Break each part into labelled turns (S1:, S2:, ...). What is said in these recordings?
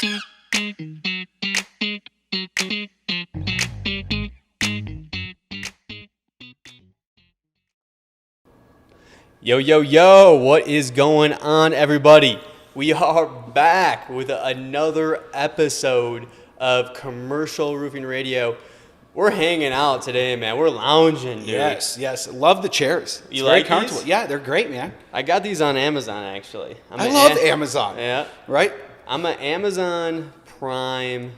S1: Yo, yo, yo, what is going on, everybody? We are back with another episode of Commercial Roofing Radio. We're hanging out today, man. We're lounging, dude.
S2: Yes. Love the chairs. It's
S1: You
S2: very
S1: like
S2: comfortable.
S1: these?
S2: Yeah, they're great, man.
S1: I got these on Amazon, actually.
S2: I love Amazon.
S1: Yeah.
S2: Right?
S1: I'm an Amazon Prime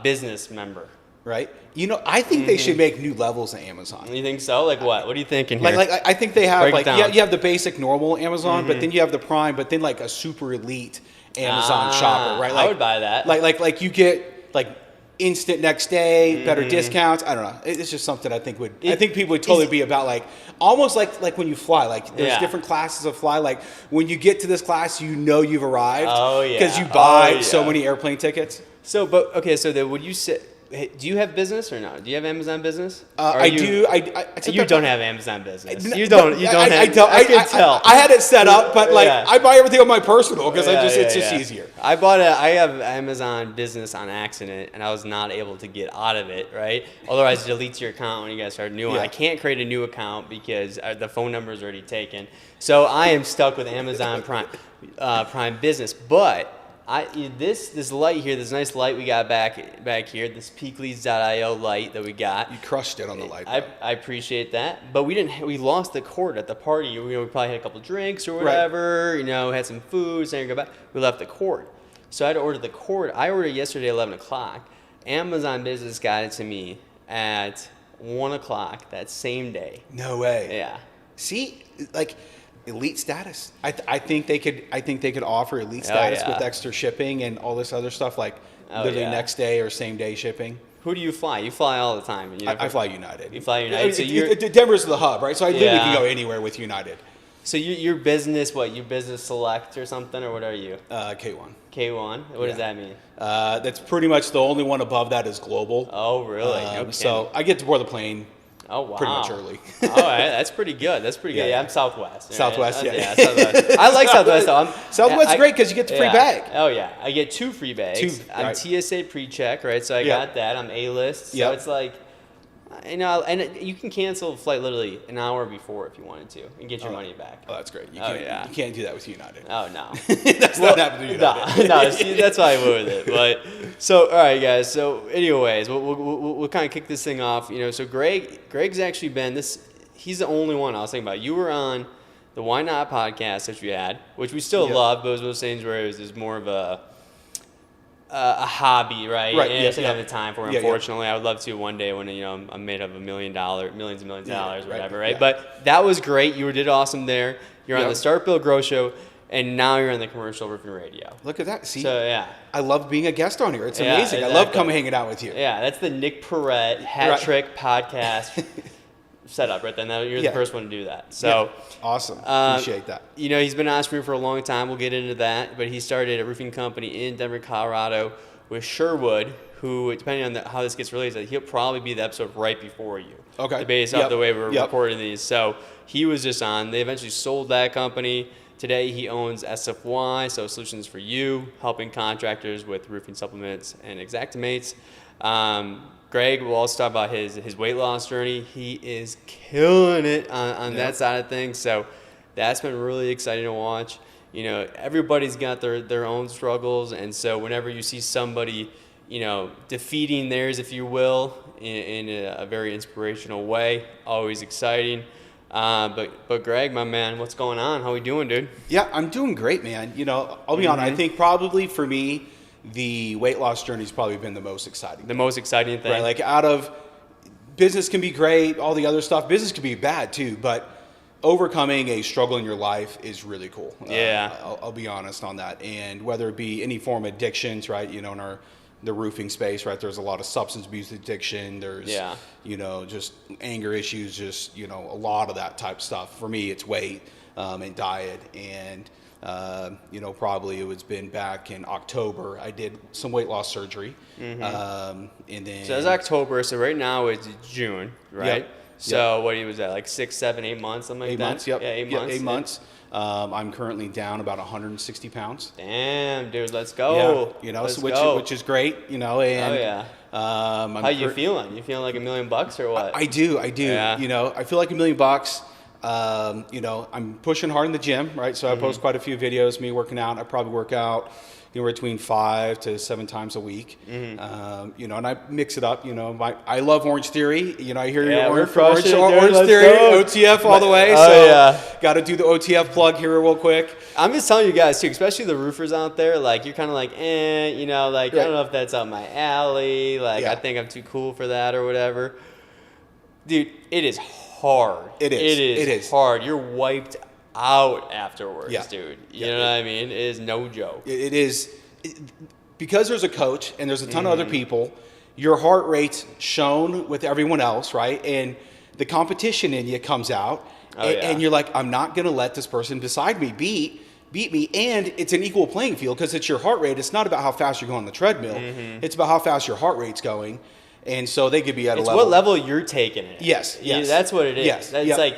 S1: business member.
S2: Right? You know, I think they should make new levels of Amazon.
S1: You think so? Like what? What are you thinking here?
S2: Like I think they have,
S1: Break
S2: like,
S1: it down.
S2: yeah, you have the basic normal Amazon, but then you have the Prime, but then like a super elite Amazon shopper, right? Like,
S1: I would buy that.
S2: Like you get like instant next day, better discounts. I don't know. It's just something I think I think people would totally be about, like, almost like when you fly. Like, there's different classes of fly. Like, when you get to this class, you know you've arrived.
S1: Oh, yeah.
S2: Because you buy so many airplane tickets.
S1: So, but okay. So then, would you say? Hey, do you have business or no? Do you have Amazon business?
S2: I do.
S1: You don't have Amazon business. You
S2: I
S1: don't. I can tell.
S2: I had it set up, but like
S1: Yeah.
S2: I buy everything on my personal because it's just
S1: Yeah.
S2: easier.
S1: I have Amazon business on accident, and I was not able to get out of it. Right? Otherwise, it deletes your account when you guys start a new one.
S2: Yeah.
S1: I can't create a new account because the phone number is already taken. So I am stuck with Amazon Prime Business, but. This light here, this nice light we got back here, this Peakleys.io light that we got.
S2: You crushed it on the light.
S1: I appreciate that, but we lost the cord at the party. We probably had a couple drinks or whatever.
S2: Right.
S1: Had some food. Saying goodbye. We left the cord, so I had to order the cord. I ordered it yesterday at 11 o'clock. Amazon Business got it to me at 1 o'clock that same day.
S2: No way.
S1: Yeah.
S2: See, like. Elite status. I think they could offer elite status with extra shipping and all this other stuff, like literally next day or same day shipping.
S1: Who do you fly? You fly all the time.
S2: I fly United.
S1: You fly United. So
S2: Denver's the hub, right? So I literally can go anywhere with United.
S1: So your business, what? You business select or something, or what are you?
S2: K1.
S1: K1. What does that mean?
S2: That's pretty much the only one above that is global.
S1: Oh, really? Okay.
S2: So I get to board the plane.
S1: Oh, wow.
S2: Pretty much early.
S1: All right, that's pretty good. Yeah, I'm Southwest.
S2: Southwest, yeah.
S1: Southwest. I like Southwest, though.
S2: Southwest's great because you get the free bag.
S1: Oh, yeah. I get 2 free bags. I'm TSA pre-check, right? So I got that. I'm A-list. So it's like, and you can cancel a flight literally an hour before if you wanted to and get your money back.
S2: Oh, that's great. You can't do that with United.
S1: Oh, no.
S2: That's not happening with United.
S1: No, see, that's why I went with it. But so, all right, guys. So, anyways, we'll kind of kick this thing off. So Greg's actually been he's the only one I was thinking about. You were on the Why Not podcast that we had, which we still love, but it was one of those things where it was more of a hobby, right?
S2: Right.
S1: And I didn't have the time for it, unfortunately.
S2: Yeah.
S1: I would love to one day when I'm made of millions and millions of dollars, whatever, right?
S2: Yeah.
S1: But that was great. You did awesome there. You're on the Start Bill Grow Show, and now you're on the Commercial Roofing Radio.
S2: Look at that. See?
S1: So, yeah.
S2: I love being a guest on here. It's amazing.
S1: Exactly.
S2: I love coming hanging out with you.
S1: Yeah, that's the Nick Perrette Hat Trick podcast setup right then. You're the first one to do that. So
S2: awesome. Appreciate that.
S1: He's been an entrepreneur for a long time. We'll get into that. But he started a roofing company in Denver, Colorado with Sherwood, who, depending on how this gets released, he'll probably be the episode right before you.
S2: Okay.
S1: Based off the way we're recording these. So he was just on. They eventually sold that company. Today he owns SFY, so Solutions for You, helping contractors with roofing supplements and Xactimates. Greg will also talk about his weight loss journey. He is killing it on that side of things. So that's been really exciting to watch. Everybody's got their own struggles, and so whenever you see somebody, defeating theirs, if you will, in a very inspirational way, always exciting. But Greg, my man, what's going on? How we doing, dude?
S2: Yeah, I'm doing great, man. I'll be honest. I think probably for me, the weight loss journey has probably been the most exciting.
S1: The most exciting thing,
S2: right? Like, out of business can be great, all the other stuff. Business can be bad too, but overcoming a struggle in your life is really cool.
S1: Yeah,
S2: I'll be honest on that. And whether it be any form of addictions, right? In the roofing space, right? There's a lot of substance abuse addiction. There's, just anger issues, just, a lot of that type of stuff. For me, it's weight and diet. And, probably it was been back in October. I did some weight loss surgery. And then.
S1: So that's October. So right now it's June, right?
S2: Yep.
S1: So what was that, like 6, 7, 8 months, something like that?
S2: 8 months, yep.
S1: Yeah, 8 months.
S2: 8 months. I'm currently down about 160 pounds.
S1: Damn, dude, let's go.
S2: Yeah, you know,
S1: let's
S2: which is great, you know. And,
S1: oh yeah. How you feeling? You feeling like $1 million or what?
S2: I do.
S1: Yeah.
S2: You know, I feel like $1 million. You know, I'm pushing hard in the gym, right? So I post quite a few videos, me working out. I probably work out between 5 to 7 times a week. You know, and I mix it up. You know, I love Orange Theory. You know, I hear your Orange Theory, OTF all the way. Got to do the OTF plug here real quick.
S1: I'm just telling you guys too, especially the roofers out there. Like you're kind of like, you know, like I don't know if that's up my alley. Like I think I'm too cool for that or whatever. Dude, it is hard. It is hard. You're wiped out afterwards, dude. You know what I mean? It is no joke.
S2: It is because there's a coach and there's a ton of other people. Your heart rate's shown with everyone else, right? And the competition in you comes out, and you're like, I'm not gonna let this person beside me beat me. And it's an equal playing field because it's your heart rate. It's not about how fast you're going on the treadmill. It's about how fast your heart rate's going. And so they could be at a level.
S1: It's what level you're taking it.
S2: Yes.
S1: That's what it is.
S2: Yes.
S1: It's like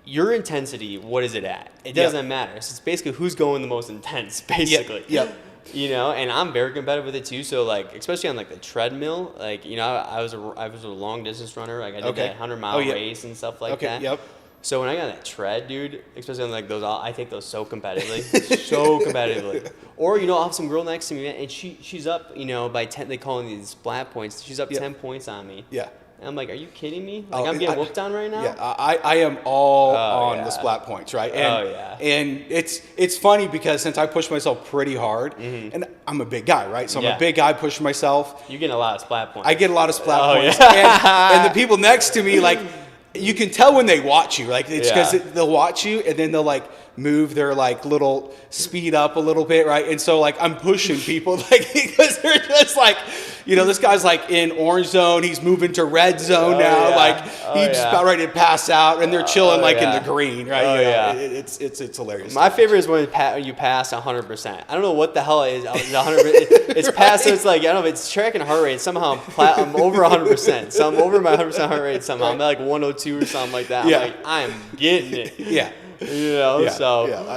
S1: your intensity. What is it at? It doesn't matter. So it's basically who's going the most intense, basically.
S2: Yep.
S1: You know, and I'm very competitive with it too. So like, especially on like the treadmill, like you know, I was a long distance runner. Like I did that 100-mile race and stuff like that.
S2: Yep.
S1: So when I got that tread, dude, especially on like those, I take those so competitively, Or you know, I'll have some girl next to me, and she's up, you know, by 10. They call them these splat points. She's up 10 points on me.
S2: Yeah.
S1: And I'm like, are you kidding me? Like I'm getting whooped on right now.
S2: Yeah, I am all on the splat points, right? And, and it's funny because since I push myself pretty hard, and I'm a big guy, right? So I'm a big guy pushing myself.
S1: You're getting a lot of splat points.
S2: I get a lot of splat points, and the people next to me, like. You can tell when they watch you, like it's because they'll watch you and then they'll like move their like little speed up a little bit, right? And so like I'm pushing people like because they're just like, you know, this guy's like in orange zone, he's moving to red zone now, like he's just about ready to pass out, and they're chilling in the green, right? It's hilarious.
S1: My favorite is when you pass 100%. I don't know what the hell it is 100%. It's past, so it's like I don't know if it's tracking heart rate. Somehow I'm over 100%. So I'm over my 100% heart rate somehow. I'm at like 102 or something like that. I'm like, I'm getting it. You know,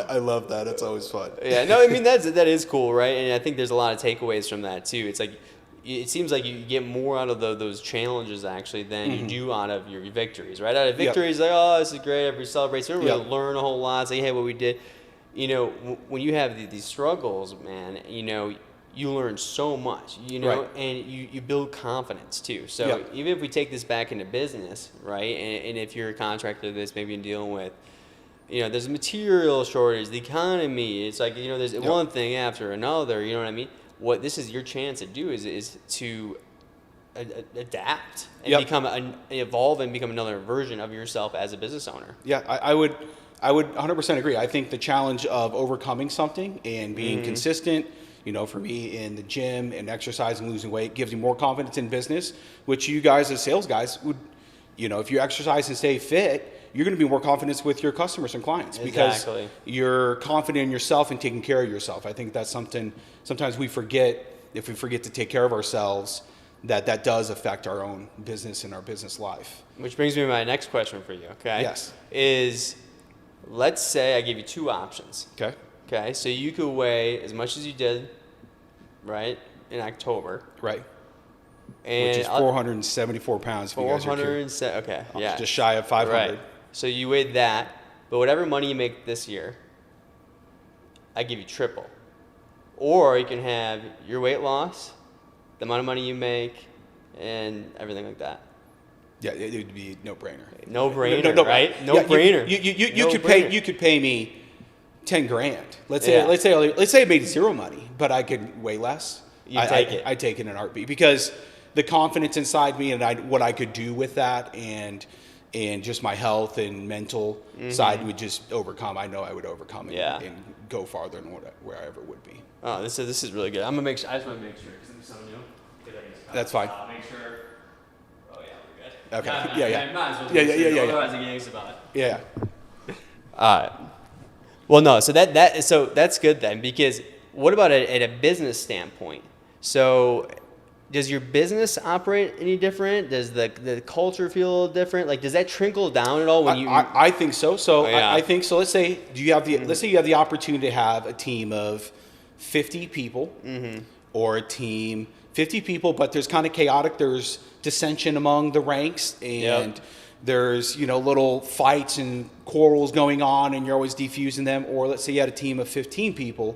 S2: I love that. It's always fun.
S1: No, I mean that is cool, right? And I think there's a lot of takeaways from that too. It's like it seems like you get more out of those challenges actually than you do out of your victories, right? Out of victories, like this is great, everybody celebrates. You don't really learn a whole lot. Say, hey, what we did. You know, when you have these struggles, man, you know, you learn so much, you know, and you build confidence too. So even if we take this back into business, right, and if you're a contractor that's maybe dealing with, you know, there's a material shortage, the economy, it's like, you know, there's one thing after another, you know what I mean? What this is your chance to do is to adapt and evolve and become another version of yourself as a business owner.
S2: Yeah, I would 100% agree. I think the challenge of overcoming something and being consistent, you know, for me in the gym and exercising, losing weight gives you more confidence in business, which you guys as sales guys would, you know, if you exercise and stay fit, you're going to be more confident with your customers and clients because you're confident in yourself and taking care of yourself. I think that's something sometimes we forget. If we forget to take care of ourselves, that does affect our own business and our business life.
S1: Which brings me to my next question for you, okay?
S2: Yes.
S1: Is, let's say I give you two options. Okay, so you could weigh as much as you did, right, in October.
S2: Right.
S1: And
S2: which is 474 pounds.
S1: 407. Okay,
S2: just shy of 500.
S1: Right. So you weighed that, but whatever money you make this year, I give you triple. Or you can have your weight loss, the amount of money you make, and everything like that.
S2: Yeah, it would be no-brainer.
S1: No-brainer, right? No-brainer.
S2: You could pay me $10,000. Let's say I made zero money, but I could weigh less.
S1: I take it.
S2: I take it in an heartbeat because the confidence inside me and what I could do with that and just my health and mental side would just overcome. I know I would overcome it and go farther than where I ever would be.
S1: Oh, this is really good. I'm gonna make sure. I just want to make sure because I'm telling you.
S2: That's fine.
S1: Make sure. Oh yeah, we're good.
S2: Okay.
S1: Yeah. Otherwise, I get anxious about it.
S2: Yeah.
S1: Well, no. So that's good then because what about at a business standpoint? So does your business operate any different? Does the culture feel a little different? Like, does that trickle down at all when you?
S2: I think so. So
S1: yeah.
S2: I think so. Let's say let's say you have the opportunity to have a team of 50 people, or a team 50 people, but there's kind of chaotic. There's dissension among the ranks, and there's little fights and quarrels going on, and you're always defusing them. Or let's say you had a team of 15 people,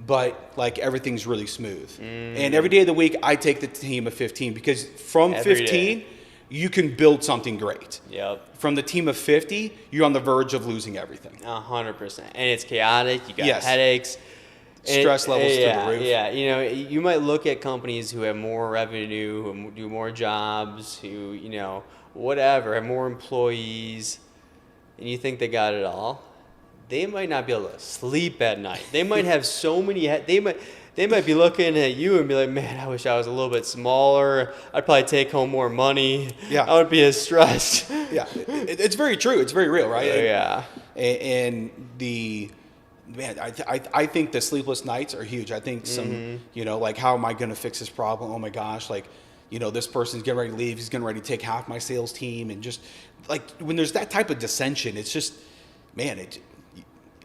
S2: but like everything's really smooth. And every day of the week, I take the team of 15 because from every 15, day, you can build something great.
S1: Yep.
S2: From the team of 50, you're on the verge of losing everything.
S1: 100%. And it's chaotic. You got headaches.
S2: Stress levels through the roof.
S1: Yeah, you might look at companies who have more revenue, who do more jobs, who, whatever, have more employees, and you think they got it all. They might not be able to sleep at night. They might have so many. They might be looking at you and be like, "Man, I wish I was a little bit smaller. I'd probably take home more money.
S2: Yeah,
S1: I would be as stressed."
S2: Yeah, it's very true. It's very real, right?
S1: Yeah.
S2: And I think the sleepless nights are huge. I think some, like, how am I going to fix this problem? Oh my gosh, like, this person's getting ready to leave. He's getting ready to take half my sales team, and just like when there's that type of dissension, it's just, man,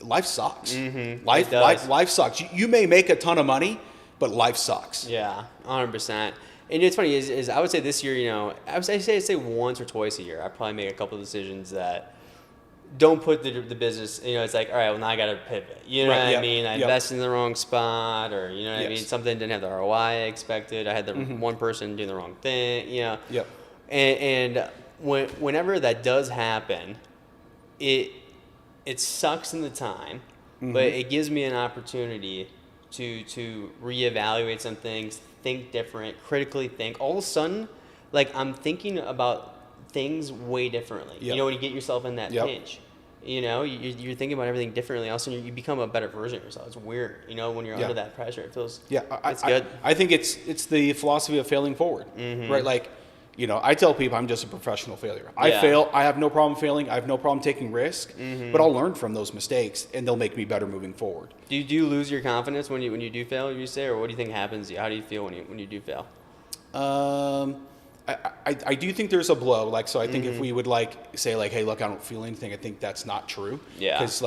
S2: life sucks. Life sucks. You may make a ton of money, but life sucks.
S1: Yeah, 100%. And it's funny is I would say this year, I say once or twice a year, I probably make a couple of decisions that don't put the business. It's like, all right, well, now I got to pivot. You know what I mean? I invested in the wrong spot, or what I mean, something didn't have the ROI I expected. I had the one person doing the wrong thing.
S2: Yep.
S1: And whenever that does happen, it sucks in the time, but it gives me an opportunity to reevaluate some things, think different, critically think. All of a sudden, like, I'm thinking about things way differently.
S2: Yep.
S1: When you get yourself in that pinch, you're thinking about everything differently. All of a sudden, you become a better version of yourself. It's weird, when you're under that pressure. It feels it's good.
S2: I think it's the philosophy of failing forward, right? Like, I tell people I'm just a professional failure. I fail. I have no problem failing. I have no problem taking risk, but I'll learn from those mistakes, and they'll make me better moving forward.
S1: Do you lose your confidence when you do fail, you say, or what do you think happens to you? How do you feel when you do fail?
S2: I do think there's a blow. Like, so I think if we would say hey, look, I don't feel anything, I think that's not true.
S1: Yeah.
S2: Because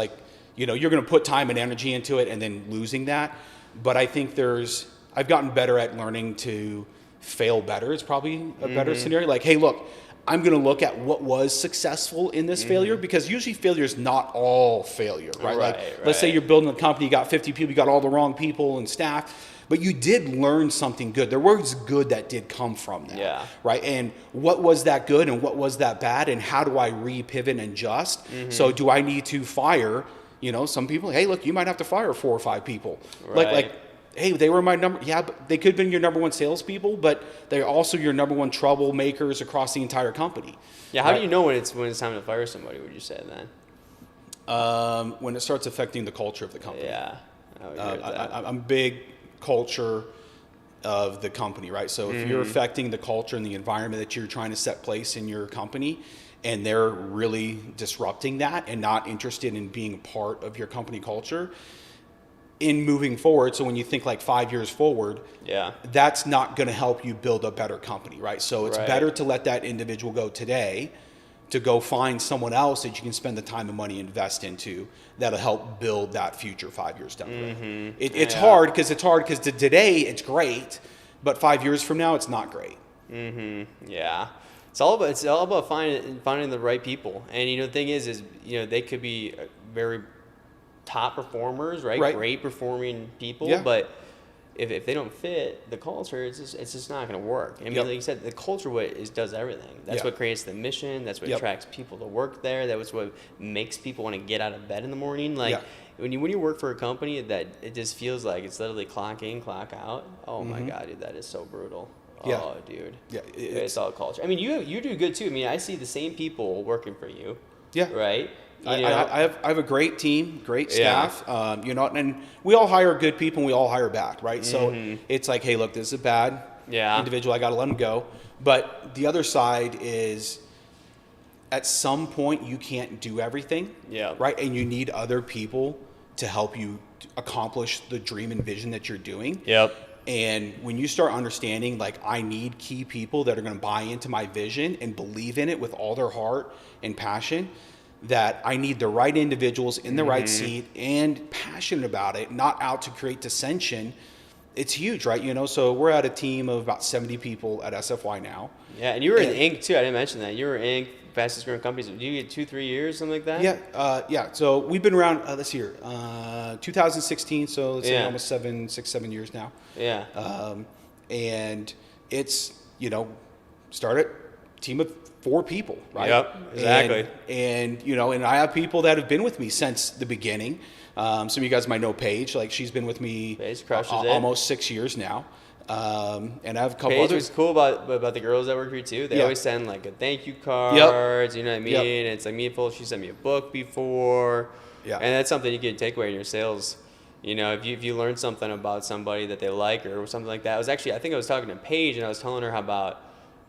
S2: you're going to put time and energy into it and then losing that. But I think I've gotten better at learning to fail better. It's probably a better scenario. Like, hey, look, I'm going to look at what was successful in this failure, because usually failure is not all failure, right? Let's say you're building a company, you got 50 people, you got all the wrong people and staff, but you did learn something good. There was good that did come from that, right? And what was that good and what was that bad, and how do I re-pivot and adjust? So do I need to fire, some people? Hey, look, you might have to fire 4 or 5 people. Like, hey, they were my but they could have been your number one salespeople, but they're also your number one troublemakers across the entire company.
S1: Yeah, how do you know when it's time to fire somebody, would you say then?
S2: When it starts affecting the culture of the company.
S1: Yeah.
S2: I'm big culture of the company, right? So if you're affecting the culture and the environment that you're trying to set place in your company, and they're really disrupting that and not interested in being part of your company culture in moving forward. So when you think like 5 years forward, that's not going to help you build a better company, right? So it's better to let that individual go today, to go find someone else that you can spend the time and money invest into that'll help build that future 5 years down the road. It's hard because today it's great, but 5 years from now it's not great.
S1: Yeah, it's all about finding the right people. And the thing is they could be very top performers, right? Great performing people, but if they don't fit the culture, it's just not going to work. I mean, like you said, the culture does everything. That's what creates the mission. That's what attracts people to work there. That's what makes people want to get out of bed in the morning. Like when you work for a company that it just feels like it's literally clock in, clock out. Oh my God, dude, that is so brutal. Oh, dude. Yeah, it's all culture. I mean, you do good too. I mean, I see the same people working for you. Yeah. Right.
S2: I have a great team, great staff, and we all hire good people and we all hire back, right? So it's like, hey, look, this is a bad individual. I got to let him go. But the other side is, at some point, you can't do everything, right? And you need other people to help you accomplish the dream and vision that you're doing. And when you start understanding, like, I need key people that are going to buy into my vision and believe in it with all their heart and passion, that I need the right individuals in the right seat and passionate about it, not out to create dissension, it's huge, right? You know, so we're at a team of about 70 people at SFY now.
S1: Yeah, and you were in Inc. too. I didn't mention that. You were Inc. Fastest growing companies. Do you get 2-3 years, something like that?
S2: Yeah. So we've been around this year, 2016. So let's say almost 6-7 years now.
S1: Yeah.
S2: And it's, you know, started team of 4 people, right?
S1: Yep. Exactly.
S2: And you know, and I have people that have been with me since the beginning. Some of you guys might know Paige. Like, she's been with me almost 6 years now. And I have a couple
S1: Paige
S2: others.
S1: was cool about the girls that work here too. They always send like a thank you cards. You know what I mean? It's like meaningful. She sent me a book before. Yeah. And that's something you can take away in your sales. You know, if you learn something about somebody that they like or something like that. I think I was talking to Paige and I was telling her about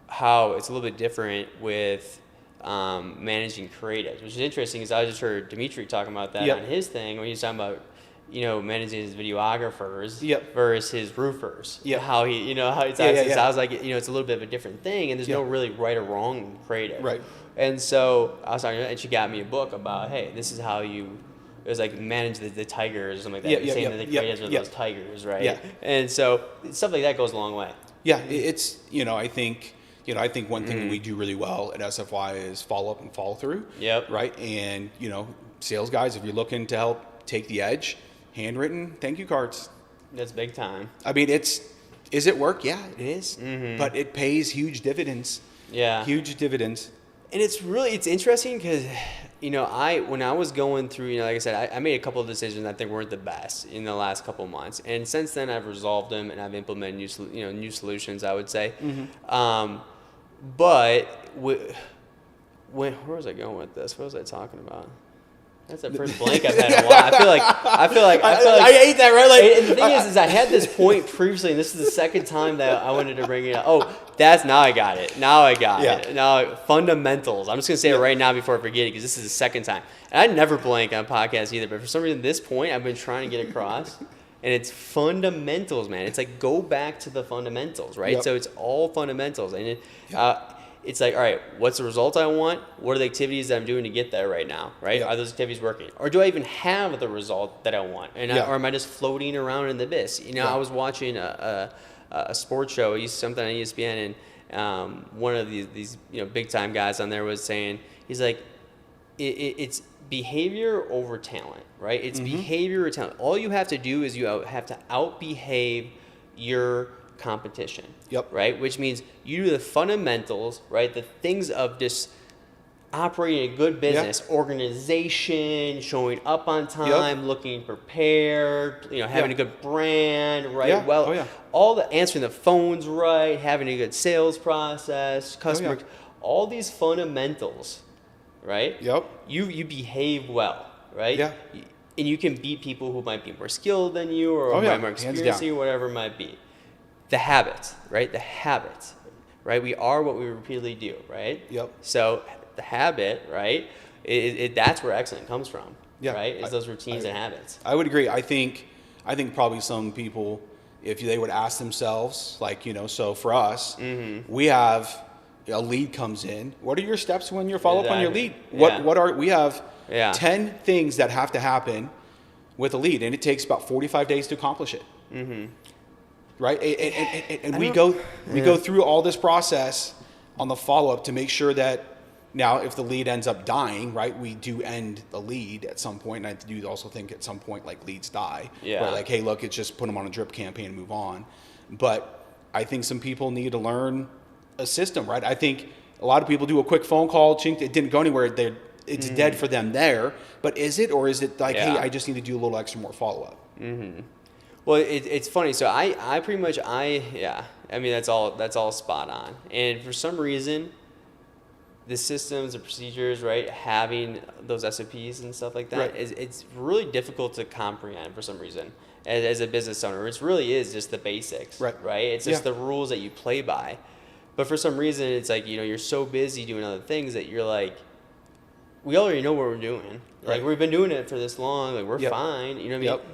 S1: how it's a little bit different with managing creatives, which is interesting because I just heard Dimitri talking about that on his thing when he was talking about, you know, managing his videographers versus his roofers. How he, you know, how he talks. I was like, you know, it's a little bit of a different thing, and there's no really right or wrong in creative.
S2: Right.
S1: And so I was talking to her, and she got me a book about, hey, this is how you. It was like manage the tigers or something like that. Saying that the creatives are those tigers, right? Yeah. And so stuff like that goes a long way.
S2: Yeah, it's, you know, I think one thing that we do really well at SFY is follow up and follow through. Yep. Right. And, you know, sales guys, if you're looking to help take the edge, handwritten thank you cards.
S1: That's big time.
S2: I mean, is it work? Yeah, it is. But it pays huge dividends. Yeah. Huge dividends.
S1: And it's interesting because, you know, when I was going through, you know, like I said, I made a couple of decisions I think weren't the best in the last couple of months. And since then I've resolved them and I've implemented new solutions, I would say. But where was I going with this? What was I talking about? That's the first blank I've had in a while. I feel like
S2: I ate that, right? Like,
S1: and the thing is I had this point previously, and this is the second time that I wanted to bring it up. Oh, now I got it. Now fundamentals. I'm just gonna say it right now before I forget it because this is the second time. And I never blank on podcasts either, but for some reason this point I've been trying to get across. And it's fundamentals, man. It's like go back to the fundamentals, right? Yep. So it's all fundamentals. And it's like, all right, what's the result I want? What are the activities that I'm doing to get there right now, right? Yep. Are those activities working? Or do I even have the result that I want? And or am I just floating around in the abyss? You know, I was watching a sports show, something on ESPN, and one of these you know, big-time guys on there was saying, he's like, it's behavior over talent, right? It's behavior or talent. All you have to do is you have to out-behave your competition, right? Which means you do the fundamentals, right? The things of just operating a good business, organization, showing up on time, looking prepared, you know, having a good brand, right? All the answering the phones right, having a good sales process, customer, all these fundamentals. Right? Yep. You behave well, right? Yeah. And you can beat people who might be more skilled than you or might be more experienced than you, whatever it might be. The habits, right? The habits, right? We are what we repeatedly do, right? Yep. So the habit, right? That's where excellence comes from, right? It's those routines and habits.
S2: I would agree. I think probably some people, if they would ask themselves, like, you know, so for us, we have a lead comes in. What are your steps when you follow up on your lead? We have 10 things that have to happen with a lead, and it takes about 45 days to accomplish it. Right? And we go through all this process on the follow up to make sure that now if the lead ends up dying, right, we do end the lead at some point. And I do also think at some point like leads die. Yeah. Right? Like, hey, look, it's just put them on a drip campaign and move on. But I think some people need to learn a system, right? I think a lot of people do a quick phone call, chink, it didn't go anywhere. It's dead for them there. But is it, or is it like, hey, I just need to do a little extra more follow up?
S1: Well, it's funny. So I pretty much I mean that's all spot on. And for some reason, the systems, the procedures, right, having those SOPs and stuff like that, it's really difficult to comprehend for some reason. As a business owner, it really is just the basics, right? It's just the rules that you play by. But for some reason, it's like, you know, you're so busy doing other things that you're like, we already know what we're doing. Like, we've been doing it for this long. Like, we're fine. You know what I mean?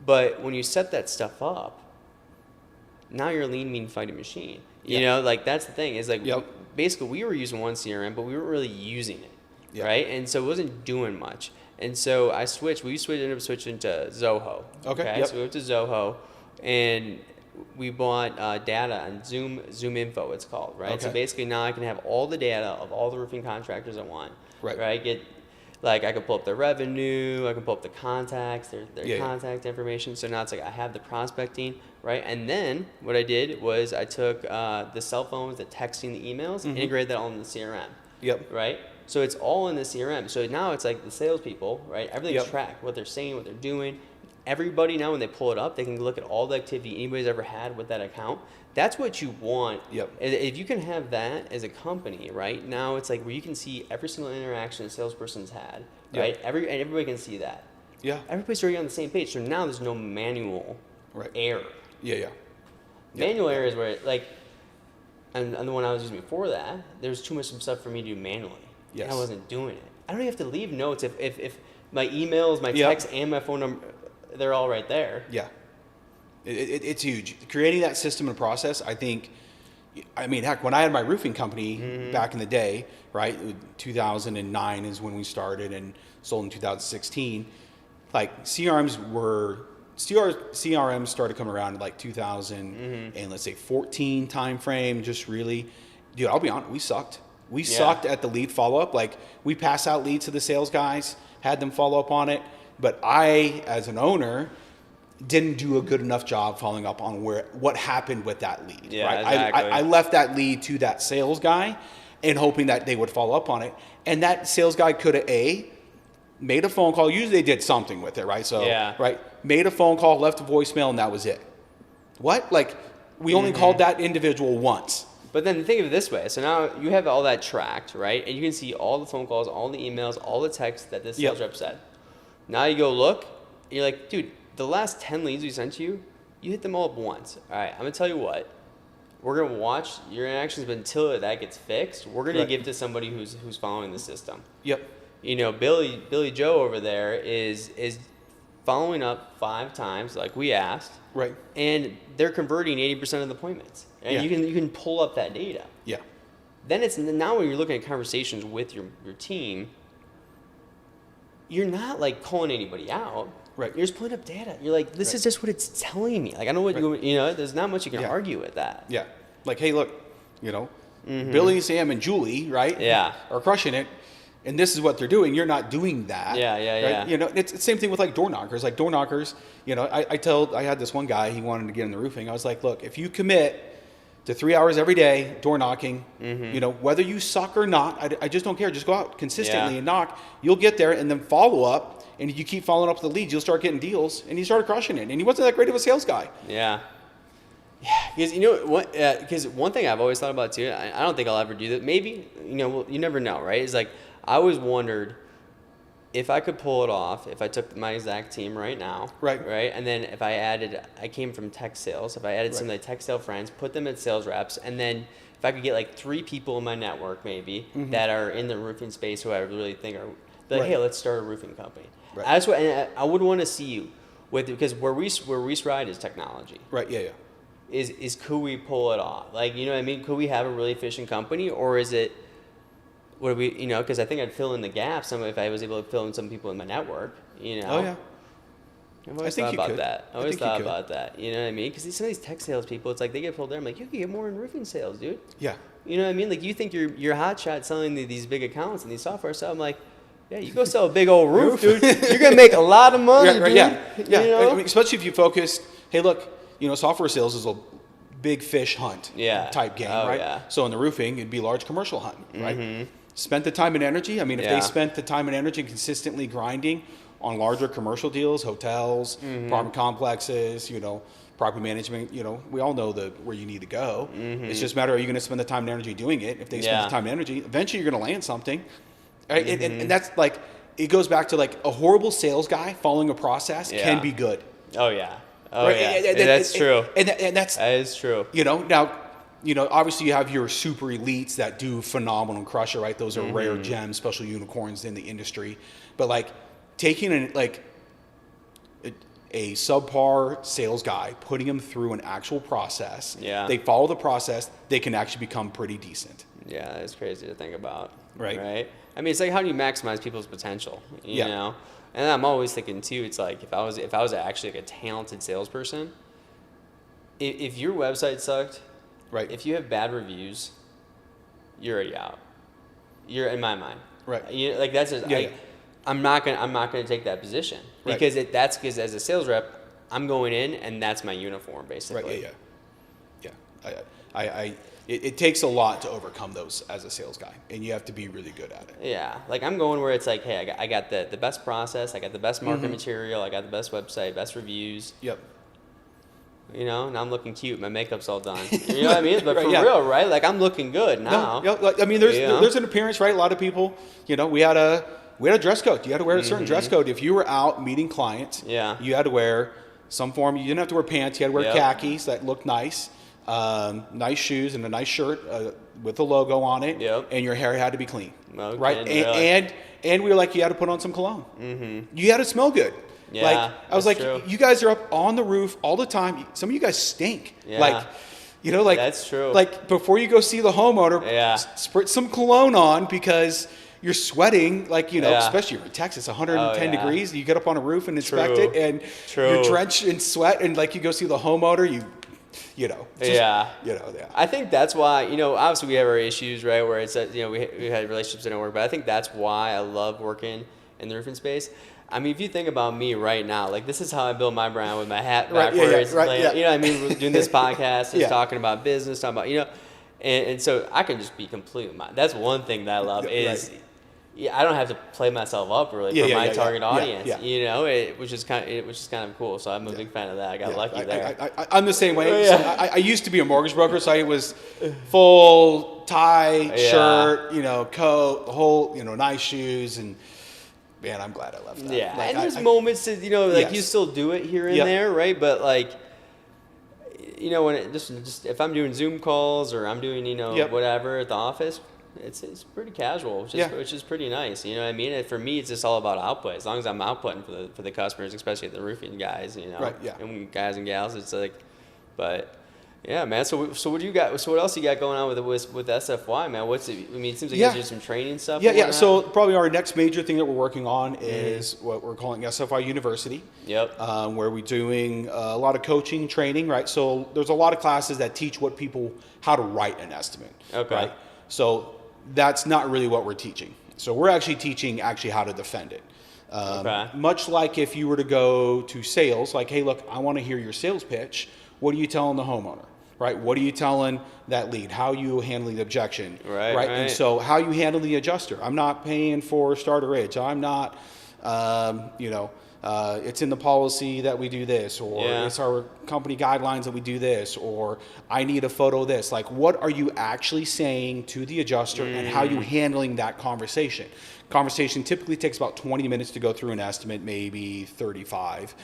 S1: But when you set that stuff up, now you're a lean, mean, fighting machine. You know, like that's the thing is like basically we were using one CRM, but we weren't really using it, right? And so it wasn't doing much. And so I switched. Ended up switching to Zoho. Okay. So we went to Zoho, and we bought data on Zoom Info. It's called, right? Okay. So basically now I can have all the data of all the roofing contractors I want. Right. I can pull up their revenue, I can pull up the contacts, their contact information. So now it's like I have the prospecting, right? And then what I did was I took the cell phones, the texting, the emails, integrated that all in the CRM. Right? So it's all in the CRM. So now it's like the salespeople, right? Everything's tracked, what they're saying, what they're doing. Everybody now when they pull it up, they can look at all the activity anybody's ever had with that account. That's what you want. If you can have that as a company, right? Now it's like where you can see every single interaction a salesperson's had, right? Everybody can see that. Everybody's already on the same page. So now there's no manual error. Manual error is where and the one I was using before that, there was too much stuff for me to do manually. And I wasn't doing it. I don't even have to leave notes if my emails, my texts, and my phone number, they're all right there. It's
S2: huge. Creating that system and process, I think, heck, when I had my roofing company back in the day, right, 2009 is when we started and sold in 2016, like CRMs started coming around in like 2000 and let's say 14 time frame, just really, dude, I'll be honest, we sucked. We sucked at the lead follow-up. Like, we pass out leads to the sales guys, had them follow up on it, but I, as an owner, didn't do a good enough job following up on what happened with that lead. Right? Exactly. I left that lead to that sales guy and hoping that they would follow up on it. And that sales guy could have made a phone call. Usually they did something with it, right? So made a phone call, left a voicemail, and that was it. What? Like, we only called that individual once.
S1: But then think of it this way. So now you have all that tracked, right? And you can see all the phone calls, all the emails, all the texts that this sales rep said. Now you go look, and you're like, dude, the last 10 leads we sent you hit them all up once. All right, I'm going to tell you what. We're going to watch your interactions, but until that gets fixed, we're going to give to somebody who's following the system. You know, Billy Joe over there is following up 5 times like we asked. And they're converting 80% of the appointments. And you can pull up that data. Then it's now when you're looking at conversations with your team, you're not like calling anybody out. You're just pulling up data. You're like, this is just what it's telling me. Like, I know what there's not much you can argue with that.
S2: Like, hey, look, Billy, Sam, and Julie, right? Are crushing it. And this is what they're doing. You're not doing that. Right? You know, it's the same thing with like door knockers. Like door knockers, I had this one guy, he wanted to get in the roofing. I was like, look, if you commit to 3 hours every day, door knocking, whether you suck or not, I just don't care. Just go out consistently and knock. You'll get there, and then follow up. And you keep following up with the leads, you'll start getting deals. And he started crushing it. And he wasn't that great of a sales guy.
S1: Because one thing I've always thought about too, I don't think I'll ever do that. Maybe, you never know, right? It's like, I always wondered if I could pull it off, if I took my exact team right now, right, and then if I came from tech sales, if I added some of my tech sale friends, put them as sales reps, and then if I could get like 3 people in my network maybe that are in the roofing space who I really think are, like, hey, let's start a roofing company. That's what, and I would want to see you with, because where we ride is technology. Is could we pull it off? Like, you know what I mean? Could we have a really efficient company, or is it? What do we? Because I think I'd fill in the gaps. If I was able to fill in some people in my network. I've always thought about that. I always thought about that. You know what I mean? Because some of these tech sales people, it's like they get pulled there. I'm like, you can get more in roofing sales, dude. You know what I mean? Like, you think you're hot shot selling these big accounts and these software stuff. I'm like, yeah, you go sell a big old roof, dude. You're gonna make a lot of money, dude.
S2: I mean, especially if you focus. Hey, look, software sales is a big fish hunt type game, right? So in the roofing, it'd be large commercial hunt, right? Spent the time and energy. I mean, if they spent the time and energy consistently grinding on larger commercial deals, hotels, apartment complexes, property management, we all know where you need to go. It's just a matter, are you going to spend the time and energy doing it? If they spend the time and energy, eventually you're going to land something. Right? And that's like, it goes back to like a horrible sales guy following a process can be good.
S1: That's true.
S2: And that
S1: is true.
S2: Now, obviously you have your super elites that do phenomenal and crush it, right? Those are rare gems, special unicorns in the industry. But like taking a subpar sales guy, putting them through an actual process.
S1: Yeah.
S2: They follow the process, they can actually become pretty decent.
S1: Yeah, it's crazy to think about.
S2: Right.
S1: Right. I mean, it's like, how do you maximize people's potential? You know? And I'm always thinking too, it's like, if I was actually like a talented salesperson, if your website sucked,
S2: right,
S1: if you have bad reviews, you're already out. You're, in my mind.
S2: Right.
S1: Like, that's just, I'm not gonna take that position, because because as a sales rep, I'm going in and that's my uniform, basically.
S2: Right. Yeah. It takes a lot to overcome those as a sales guy, and you have to be really good at it.
S1: Yeah, like I'm going where it's like, hey, I got the best process, I got the best marketing material, I got the best website, best reviews.
S2: Yep.
S1: You know, and I'm looking cute. My makeup's all done. You know what I mean? But for real, right? Like, I'm looking good now.
S2: No, like, I mean, there's an appearance, right? A lot of people, we had a dress code. You had to wear a certain dress code. If you were out meeting clients, you had to wear some form. You didn't have to wear pants. You had to wear khakis that looked nice, nice shoes, and a nice shirt with a logo on it.
S1: Yep.
S2: And your hair had to be clean,
S1: Okay,
S2: right?
S1: really.
S2: And we were like, you had to put on some cologne. Mm-hmm. You had to smell good.
S1: Yeah,
S2: like, I was like,
S1: true.
S2: You guys are up on the roof all the time. Some of you guys stink.
S1: Yeah.
S2: Like, like,
S1: that's true.
S2: Like, before you go see the homeowner, spritz some cologne on, because you're sweating, like, especially in Texas, 110 degrees. You get up on a roof and inspect it, and you're drenched in sweat, and like, you go see the homeowner,
S1: I think that's why, obviously we have our issues, right, where it's that, we had relationships that don't work, but I think that's why I love working in the roofing space. I mean, if you think about me right now, like, this is how I build my brand, with my hat backwards. You know what I mean? We're doing this podcast, just talking about business, talking about, and so I can just be completely, that's one thing that I love is, I don't have to play myself up really for my target audience, which is kind of cool. So I'm a big fan of that. I got lucky there.
S2: I'm the same way. So I used to be a mortgage broker, so I was full tie, shirt, coat, the whole, nice shoes, and man, I'm glad I left that.
S1: Yeah, like, and there's moments that, you still do it here and there, right? But like, when it just if I'm doing Zoom calls or I'm doing, whatever at the office, it's pretty casual, which is pretty nice. You know what I mean? And for me, it's just all about output. As long as I'm outputting for the customers, especially the roofing guys, and guys and gals, it's like, but. Yeah, man. So what do you got? So what else you got going on with SFY, man? What's it? I mean, it seems like you do some training stuff.
S2: Yeah. So probably our next major thing that we're working on is what we're calling SFY University.
S1: Yep.
S2: Where we're doing a lot of coaching, training, right? So there's a lot of classes that teach how to write an estimate.
S1: Okay.
S2: Right. So that's not really what we're teaching. So we're actually teaching how to defend it. Much like if you were to go to sales, like, hey, look, I want to hear your sales pitch. What are you telling the homeowner? Right? What are you telling that lead? How are you handling the objection? Right. And so how you handle the adjuster. I'm not paying for starter edge. I'm not, it's in the policy that we do this, or it's our company guidelines that we do this, or I need a photo of this. Like, what are you actually saying to the adjuster, and how are you handling that conversation? Conversation typically takes about 20 minutes to go through an estimate, maybe 35.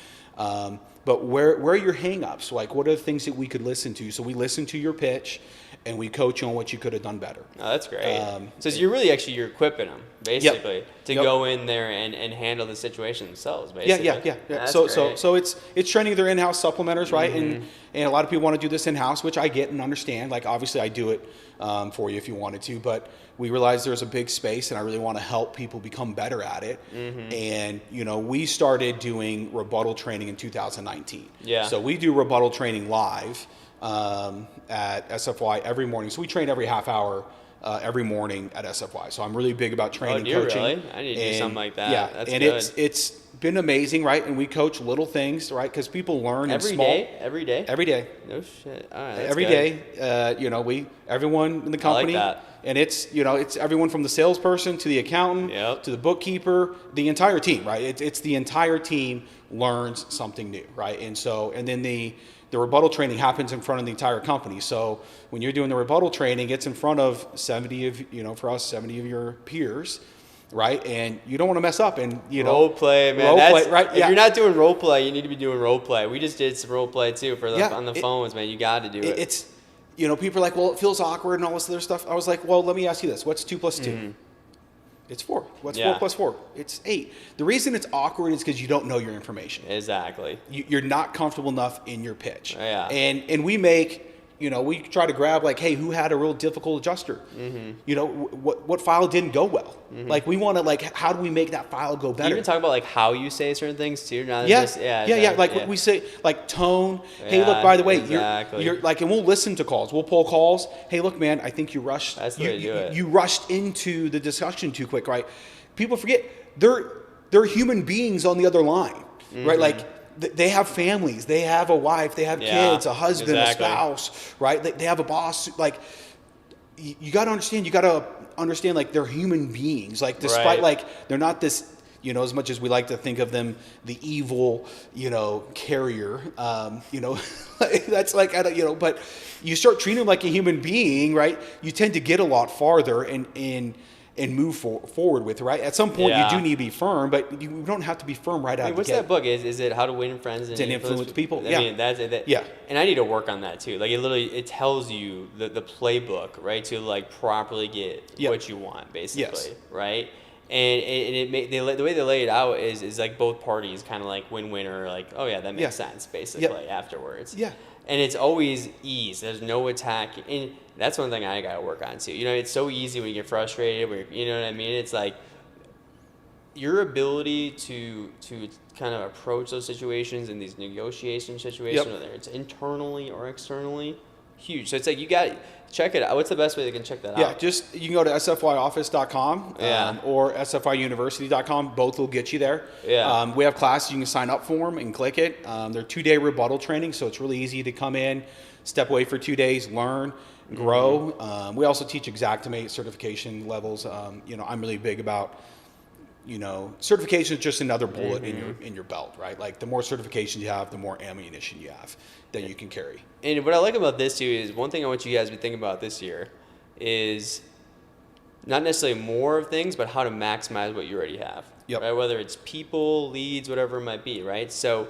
S2: But where are your hang-ups? Like, what are the things that we could listen to? So we listen to your pitch, and we coach you on what you could have done better.
S1: Oh, that's great. So you're really you're equipping them, basically, to go in there and handle the situation themselves, basically.
S2: Yeah.
S1: That's
S2: So it's training their in-house supplementers, right? And a lot of people want to do this in-house, which I get and understand. Like, obviously, I do it for you if you wanted to, but we realized there's a big space, and I really want to help people become better at it. And, we started doing rebuttal training in 2019. Yeah. So we do rebuttal training live at SFY every morning. So we train every half hour every morning at SFY. So I'm really big about training, coaching.
S1: Really? I need to do something like that.
S2: Yeah,
S1: that's
S2: and
S1: good.
S2: it's been amazing, right? And we coach little things, right? Because people learn
S1: every day.
S2: Every day.
S1: No shit. All right.
S2: Every day. Everyone in the company.
S1: I like that.
S2: And it's everyone from the salesperson to the accountant to the bookkeeper, the entire team, right? It's the entire team learns something new, right? And then the rebuttal training happens in front of the entire company. So when you're doing the rebuttal training, it's in front of 70 of your peers, right? And you don't want to mess up. And
S1: role play, man. Right? If you're not doing role play, you need to be doing role play. We just did some role play too on the phones, man. You got to do it.
S2: It's people are like, well, it feels awkward and all this other stuff. I was like, well, let me ask you this: what's 2 + 2? It's 4. What's 4 plus 4? It's 8. The reason it's awkward is because you don't know your information.
S1: Exactly.
S2: You're not comfortable enough in your pitch.
S1: Yeah.
S2: And we make, we try to grab like, hey, who had a real difficult adjuster? What file didn't go well? Like we want to like, how do we make that file go better?
S1: You even talk about like how you say certain things too. Not
S2: Yeah.
S1: just,
S2: Like we say like tone. Hey, look, by the way,
S1: exactly.
S2: you're like, and we'll listen to calls. We'll pull calls. Hey, look, man, I think you rushed.
S1: That's the way to do it.
S2: You rushed into the discussion too quick, right? People forget they're human beings on the other line, right? Like they have families, they have a wife, they have kids, a husband, a spouse, right? They have a boss. Like you got to understand, like they're human beings. Like despite like they're not this, as much as we like to think of them, the evil, carrier, that's like, but you start treating them like a human being, right? You tend to get a lot farther and move forward with, right? At some point, you do need to be firm, but you don't have to be firm right out of the gate.
S1: What's that book? Is it How to Win Friends and
S2: Influence People?
S1: I mean, that's it. Yeah. And I need to work on that too. Like it tells you the playbook, right, to like properly get what you want, basically, right? And the way they lay it out is like both parties kind of like win-win or like, oh yeah, that makes sense, basically, afterwards. Yeah. And it's always ease. There's no attack. And that's one thing I got to work on too. It's so easy when you get frustrated. You know what I mean? It's like your ability to kind of approach those situations and these negotiation situations, whether it's internally or externally, huge. So it's like you got to check it out. What's the best way they can check that out?
S2: Yeah, just you can go to sfyoffice.com or sfyuniversity.com. Both will get you there. Yeah. We have classes. You can sign up for them and click it. They're 2-day rebuttal training, so it's really easy to come in, step away for 2 days, learn, grow. We also teach Xactimates certification levels. I'm really big about, certification is just another bullet in your belt, right? Like the more certifications you have, the more ammunition you have that you can carry.
S1: And what I like about this too is one thing I want you guys to be thinking about this year is not necessarily more of things, but how to maximize what you already have. Right? Whether it's people, leads, whatever it might be, right? So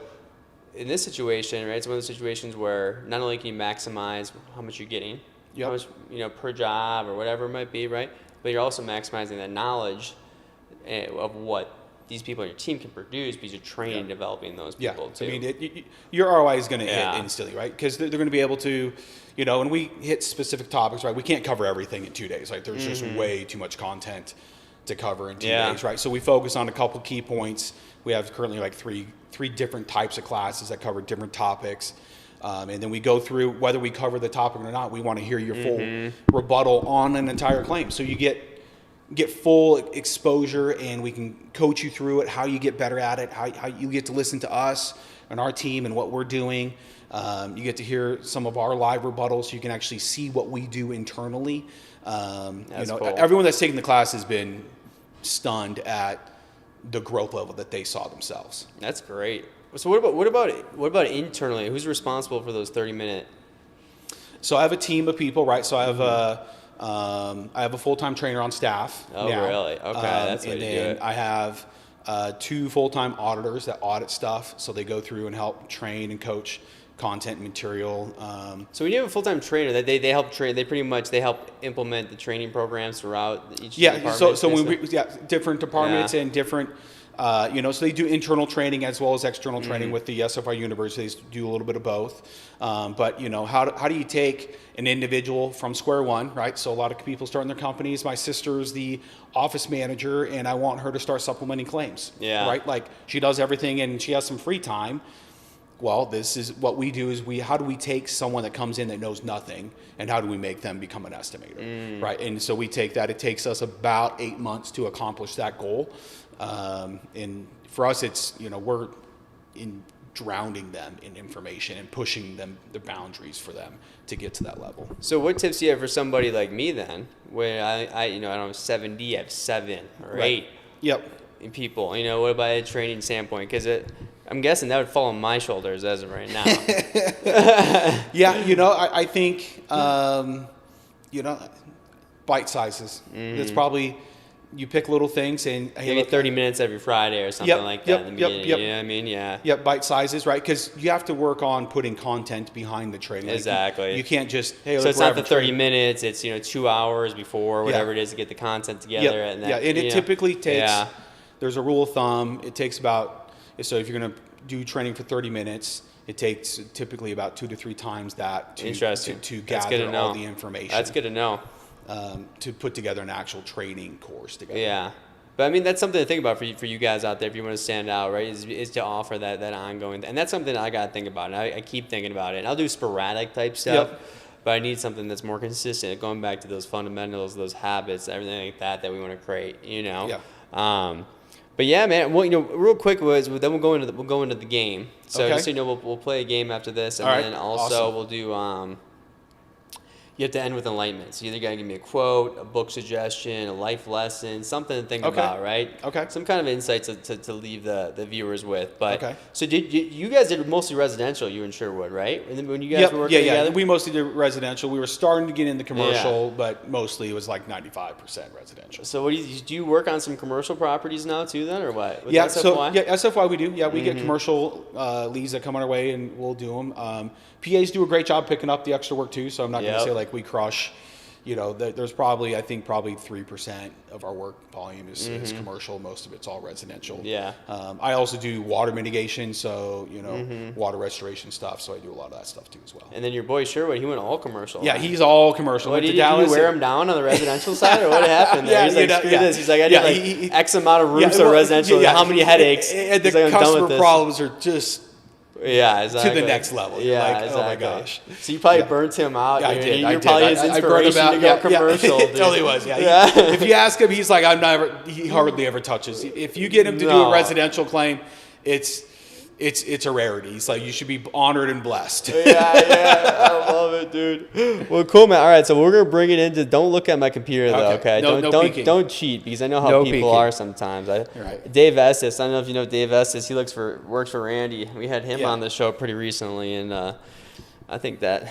S1: in this situation, right, it's one of those situations where not only can you maximize how much you're getting, how much, per job or whatever it might be, right? But you're also maximizing that knowledge of what these people on your team can produce because you're trained in developing those people too.
S2: I mean, your ROI is going to hit instantly, right? Because they're going to be able to, when we hit specific topics, right, we can't cover everything in 2 days. Like there's just way too much content to cover in 2 days, right? So we focus on a couple key points. We have currently like three different types of classes that cover different topics. And then we go through whether we cover the topic or not. We want to hear your full rebuttal on an entire claim. So you get full exposure, and we can coach you through it, how you get better at it, how you get to listen to us and our team and what we're doing. You get to hear some of our live rebuttals, so you can actually see what we do internally. Cool. Everyone that's taken the class has been stunned at the growth level that they saw themselves.
S1: That's great. So what about internally? Who's responsible for those 30-minute?
S2: So I have a team of people, right? So I have a full-time trainer on staff.
S1: Oh, now. Really? Okay, that's what you do it.
S2: And then I have 2 full-time auditors that audit stuff. So they go through and help train and coach content and material.
S1: So when you have a full-time trainer, they help train. They help implement the training programs throughout each department.
S2: So when different departments and different. So they do internal training as well as external training with the SFI universities. Do a little bit of both. But how do you take an individual from square one, right? So a lot of people start in their companies. My sister's the office manager, and I want her to start supplementing claims. Yeah. Right? Like she does everything, and she has some free time. Well, this is what we do: is how do we take someone that comes in that knows nothing, and how do we make them become an estimator, right? And so we take that. It takes us about 8 months to accomplish that goal. And for us, it's, we're drowning them in information and pushing them the boundaries for them to get to that level.
S1: So what tips do you have for somebody like me then, when I don't have 7D, I have 7 or 8 people, what about a training standpoint? Because I'm guessing that would fall on my shoulders as of right now.
S2: I think, bite sizes. That's probably you pick little things and hey,
S1: maybe 30 minutes every Friday or something like that in the beginning. You know what I mean? Yeah.
S2: Yep, bite sizes, right? Because you have to work on putting content behind the training.
S1: Exactly.
S2: Like you can't just, hey,
S1: so
S2: look,
S1: it's not the 30 minutes. It's 2 hours before, whatever it is, to get the content together.
S2: And it typically takes.
S1: Yeah.
S2: There's a rule of thumb. It takes about, so if you're going to do training for 30 minutes, it takes typically about 2 to 3 times that to gather all the information.
S1: That's good to know.
S2: To put together an actual training course together.
S1: Yeah. But I mean, that's something to think about for you guys out there if you want to stand out, right? Is to offer that ongoing, and that's something I got to think about. And I keep thinking about it. And I'll do sporadic type stuff, but I need something that's more consistent, going back to those fundamentals, those habits, everything like that we want to create. But yeah, man. Well, real quick then we'll go into the game. So just so we'll play a game after this, and then also we'll do. You have to end with enlightenment. So you either got to give me a quote, a book suggestion, a life lesson, something to think about, right?
S2: Okay.
S1: Some kind of insights to leave the viewers with. But so you guys did mostly residential, you and Sherwood, right? And then when you guys were working together?
S2: We mostly did residential. We were starting to get into commercial, but mostly it was like 95% residential.
S1: So do you work on some commercial properties now too then, or what? With
S2: SFY? SFY we do. Yeah, we get commercial leads that come our way, and we'll do them. PAs do a great job picking up the extra work too, so I'm not going to say like we crush. There's probably 3% of our work volume is commercial. Most of it's all residential. Yeah. I also do water mitigation, so water restoration stuff. So I do a lot of that stuff too as well.
S1: And then your boy Sherwood, he went all commercial.
S2: Yeah, he's all commercial.
S1: Did you wear him down on the residential side, or what happened there? He's like, screw this. He's like, I need X amount of roofs or residential. How many headaches?
S2: And the customer problems are just.
S1: Yeah, exactly.
S2: To the next level.
S1: Yeah,
S2: oh my gosh.
S1: So you probably burnt him out.
S2: Yeah, I did.
S1: You're probably his inspiration to go commercial.
S2: It totally was. Yeah. If you ask him, he's like, he hardly ever touches. If you get him to do a residential claim, it's a rarity. He's like, you should be honored and blessed.
S1: I love it, dude. Well, cool, man. All right, so we're gonna bring it into. Don't look at my computer though, okay? Don't cheat, because I know how people are sometimes. Dave Estes. I don't know if you know Dave Estes. He works for Randy. We had him on the show pretty recently, and I think that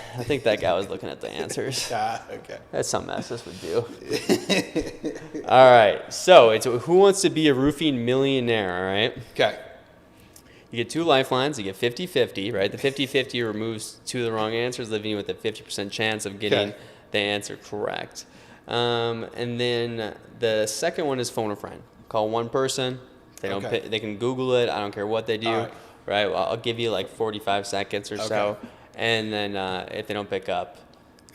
S1: guy was looking at the answers.
S2: Okay.
S1: That's something Estes would do. All right, so it's who wants to be a roofing millionaire? All right.
S2: Okay.
S1: You get 2 lifelines. You get 50-50, right? The 50-50 removes 2 of the wrong answers, leaving you with a 50% chance of getting the answer correct. And then the second one is phone a friend. Call one person. They don't. They can Google it. I don't care what they do. Right? Well, I'll give you like 45 seconds or so, and then if they don't pick up,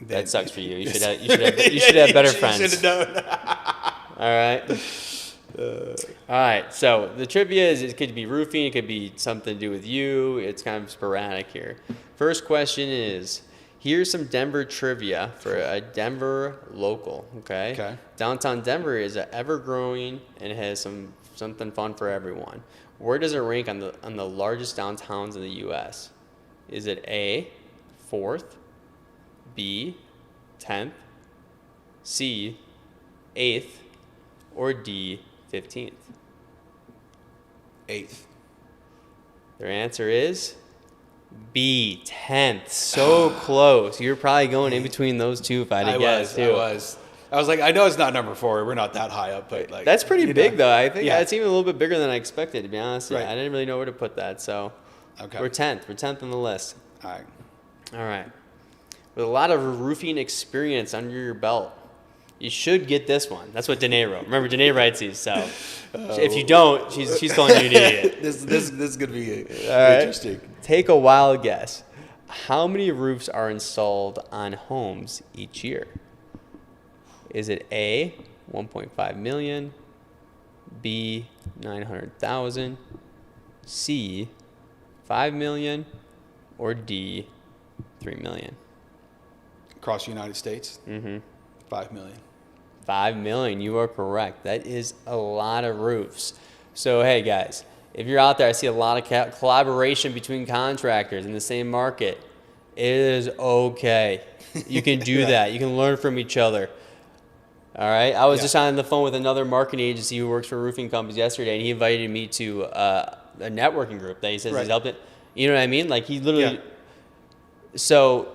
S1: that sucks for you. You should have better friends.
S2: You should have known.
S1: All right. All right, so the trivia is it could be roofing, it could be something to do with you. It's kind of sporadic here. First question is, here's some Denver trivia for a Denver local, okay? Downtown Denver is ever-growing and it has something fun for everyone. Where does it rank on the largest downtowns in the U.S.? Is it A, 4th, B, 10th, C, 8th, or D, 15th?
S2: 8th.
S1: Their answer is B, 10th. So close. You're probably going in between those two if I had to guess, too.
S2: I was like, I know it's not number 4. We're not that high up, but like
S1: that's pretty big, though. I think it's even a little bit bigger than I expected, to be honest. I didn't really know where to put that. So we're 10th. We're 10th on the list.
S2: All
S1: right. With a lot of roofing experience under your belt, you should get this one. That's what Danae wrote. Remember, Danae writes these. So if you don't, she's calling you an idiot.
S2: This is going to be interesting.
S1: Take a wild guess. How many roofs are installed on homes each year? Is it A, 1.5 million, B, 900,000, C, 5 million, or D, 3 million?
S2: Across the United States? 5 million.
S1: 5 million. You are correct. That is a lot of roofs. So, hey, guys, if you're out there, I see a lot of collaboration between contractors in the same market. It is okay. You can do that. You can learn from each other. All right? I was just on the phone with another marketing agency who works for roofing companies yesterday, and he invited me to a networking group that he says he's helped it. You know what I mean? Like, he literally... So,